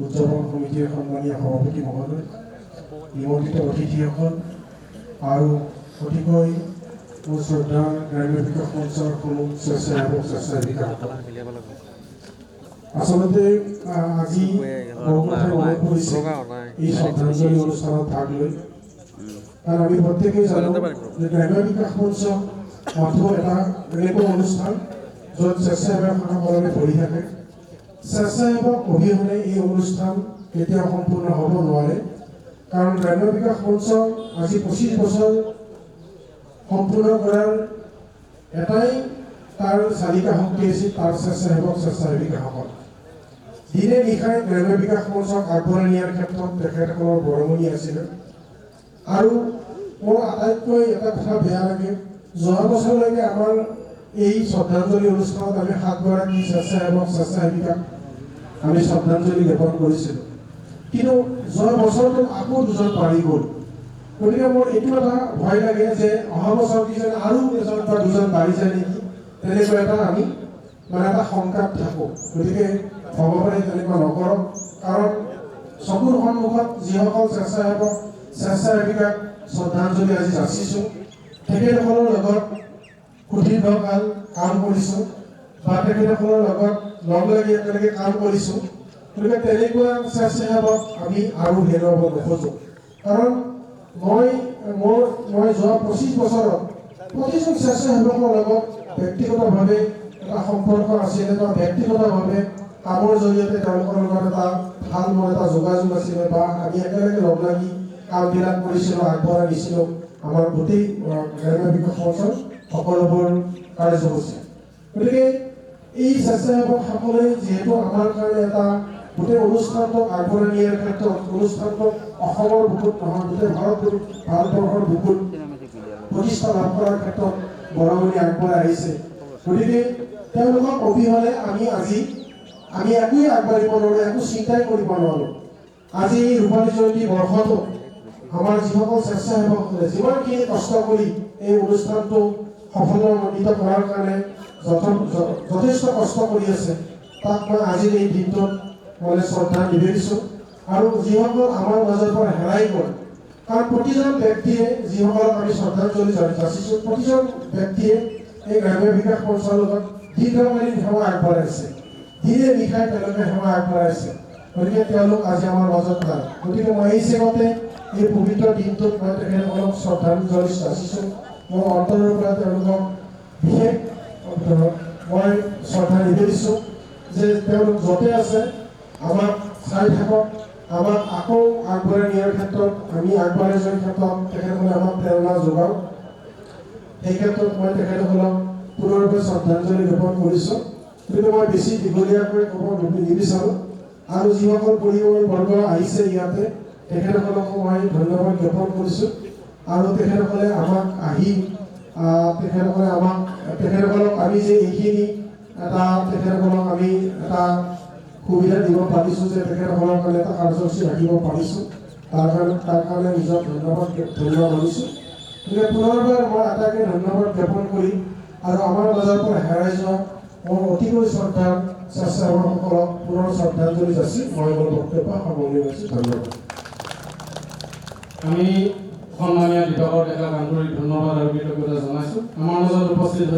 উদযাপন সমিতিৰ সন্মানীয় সভাপতি মহোদয়, নিমন্ত্ৰিত অতিথিসকল আৰু অতিকৈ মোৰ শ্ৰদ্ধা গ্ৰাম্য বিকাশ মঞ্চৰ কোনো স্বেচ্ছাসেৱক স্বেচ্ছাসেৱিকাসকল। আচলতে আজি বহু কথাই মনত পৰিছে এই শ্ৰদ্ধাঞ্জলি অনুষ্ঠানত ভাগ লৈ, কাৰণ আমি প্ৰত্যেকেই জানো যে গ্ৰাম্য বিকাশ মঞ্চ মাথো এটা এনেকুৱা অনুষ্ঠান য'ত স্বেচ্ছাসেৱকসকলে ভৰি থাকে। স্বেচ্ছাসেৱক অবিহনে এই অনুষ্ঠান কেতিয়াও সম্পূৰ্ণ হ'ব নোৱাৰে, কাৰণ গ্ৰাম্য বিকাশ মঞ্চ আজি 25 বছৰ সম্পূৰ্ণ কৰাৰ এটাই তাৰ চালিকা শক্তি আছিল তাৰ স্বেচ্ছাসেৱক স্বেচ্ছাসেৱিকাসকল। দিনে নিশাই গ্ৰাম্য বিকাশ মঞ্চক আগবঢ়াই নিয়াৰ ক্ষেত্ৰত তেখেতসকলৰ বৰঙণি আছিলে। আৰু মোৰ আটাইতকৈ এটা কথা বেয়া লাগে, যোৱা বছৰলৈকে আমাৰ এই শ্ৰদ্ধাঞ্জলি অনুষ্ঠানত আমি 7গৰাকী স্বেচ্ছাসেৱক স্বেচ্ছাসেৱিকাক আমি শ্ৰদ্ধাঞ্জলি জ্ঞাপন কৰিছিলোঁ, কিন্তু যোৱা বছৰটো আকৌ 2জন বাঢ়ি গ'ল। গতিকে মোৰ এইটো এটা ভয় লাগে যে অহা বছৰ কিজানি আৰু 1জন বা 2জন বাঢ়ি যায় নেকি, তেনেকুৱা এটা আমি এটা শংকাত থাকোঁ। গতিকে ভগৱানে তেনেকুৱা নকৰক, কাৰণ চকুৰ সন্মুখত যিসকল স্বেচ্ছাসেৱক স্বেচ্ছাসেৱিকাক শ্ৰদ্ধাঞ্জলি আজি যাচিছোঁ, তেখেতসকলৰ লগত সুদীৰ্ঘকাল কাম কৰিছোঁ বা তেখেতসকলৰ লগত লগ লাগি একেলগে কাম কৰিছোঁ। গতিকে তেনেকুৱা স্বেচ্ছাসেৱক আমি আৰু হেৰুৱাব নোখোজোঁ, কাৰণ মই যোৱা 25 বছৰত প্ৰতিজন স্বেচ্ছাসেৱকৰ লগত ব্যক্তিগতভাৱে এটা সম্পৰ্ক আছিলে বা ব্যক্তিগতভাৱে কামৰ জৰিয়তে তেওঁলোকৰ লগত এটা ভাল মোৰ এটা যোগাযোগ আছিলে বা আমি একেলগে লগ লাগি কামবিলাক কৰিছিলোঁ, আগবঢ়াই নিছিলোঁ আমাৰ গোটেই গ্ৰাম্য বিকাশ মঞ্চৰ সকলোবোৰ কাৰ্যসূচী। গতিকে এই স্বেচ্ছাসেৱকসকলে যিহেতু আমাৰ কাৰণে এটা গোটেই অনুষ্ঠানটোক আগবঢ়াই নিয়াৰ ক্ষেত্ৰত অনুষ্ঠানটোক অসমৰ বুকুত নহয় গোটেই ভাৰতবৰ্ষৰ বুকুত প্ৰতিষ্ঠা লাভ কৰাৰ ক্ষেত্ৰত বৰঙণি আগবঢ়াই আহিছে। গতিকে তেওঁলোকক অবিহনে আমি একোৱেই আগবাঢ়িব নোৱাৰোঁ, একো চিন্তাই কৰিব নোৱাৰোঁ। আজি এই ৰূপালী জয়ন্তী বৰ্ষতো আমাৰ যিসকল স্বেচ্ছাসেৱকসকলে যিমানখিনি কষ্ট কৰি এই অনুষ্ঠানটো সফলমণ্ডিত কৰাৰ কাৰণে যথেষ্ট কষ্ট কৰি আছে, তাক মই আজিৰ এই দিনটোত শ্ৰদ্ধা নিবেদিছোঁ। আৰু যিসকল আমাৰ মাজৰ পৰা হেৰাই গ'ল, কাৰণ প্ৰতিজন ব্যক্তিয়ে যিসকলক আমি শ্ৰদ্ধাঞ্জলি যাচিছোঁ, প্ৰতিজন ব্যক্তিয়ে এই গ্ৰাম্য বিকাশ মঞ্চৰ লগত দীৰ্ঘকালীন সেৱা আগবঢ়াইছে, দিনে নিশাই তেওঁলোকে সেৱা আগবঢ়াইছে। গতিকে তেওঁলোক আজি আমাৰ মাজত নাই। গতিকে মই এই চেগতে এই পবিত্ৰ দিনটোত মই তেখেতসকলক শ্ৰদ্ধাঞ্জলি যাচিছোঁ। মোৰ অন্তৰৰ পৰা তেওঁলোকক বিশেষ মই শ্ৰদ্ধা নিবেদিছোঁ যে তেওঁলোক য'তে আছে আমাক চাই থাকক, আমাক আকৌ আগবঢ়াই নিয়াৰ ক্ষেত্ৰত আমি আগবঢ়াই যোৱাৰ ক্ষেত্ৰত তেখেতসকলে আমাক প্ৰেৰণা যোগাওক। এই ক্ষেত্ৰত মই তেখেতসকলক পুনৰবাৰ শ্ৰদ্ধাঞ্জলি জ্ঞাপন কৰিছোঁ। গতিকে মই বেছি দীঘলীয়াকৈ ক'ব নিবিচাৰোঁ। আৰু যিসকল পৰিয়ালবৰ্গ আহিছে ইয়াতে তেখেতসকলকো মই ধন্যবাদ জ্ঞাপন কৰিছোঁ। আৰু তেখেতসকলে আমাক আহি তেখেতসকলক আমি যে এইখিনি তেখেতসকলক আমি এটা সুবিধা দিব পাৰিছোঁ যে তেখেতসকলৰ কাৰণে এটা কাৰ্যসূচী ৰাখিব পাৰিছোঁ, তাৰ কাৰণে নিজক ধন্যবাদ মানিছোঁ। গতিকে পুনৰবাৰ মই আটাইকে ধন্যবাদ জ্ঞাপন কৰি আৰু আমাৰ মাজৰ পৰা হেৰাই যোৱা মোৰ অতিকৈ শ্ৰদ্ধাৰ স্বেচ্ছাসেৱকসকলক পুনৰ শ্ৰদ্ধাঞ্জলি যাচি মই মোৰ বক্তব্য সামৰণি মাৰিছোঁ। ধন্যবাদ। আমি সন্মানীয় দীপকৰ ডেকাক আন্তৰিক ধন্যবাদ আৰু কৃতজ্ঞতা জনাইছোঁ। আমাৰ মাজত উপস্থিত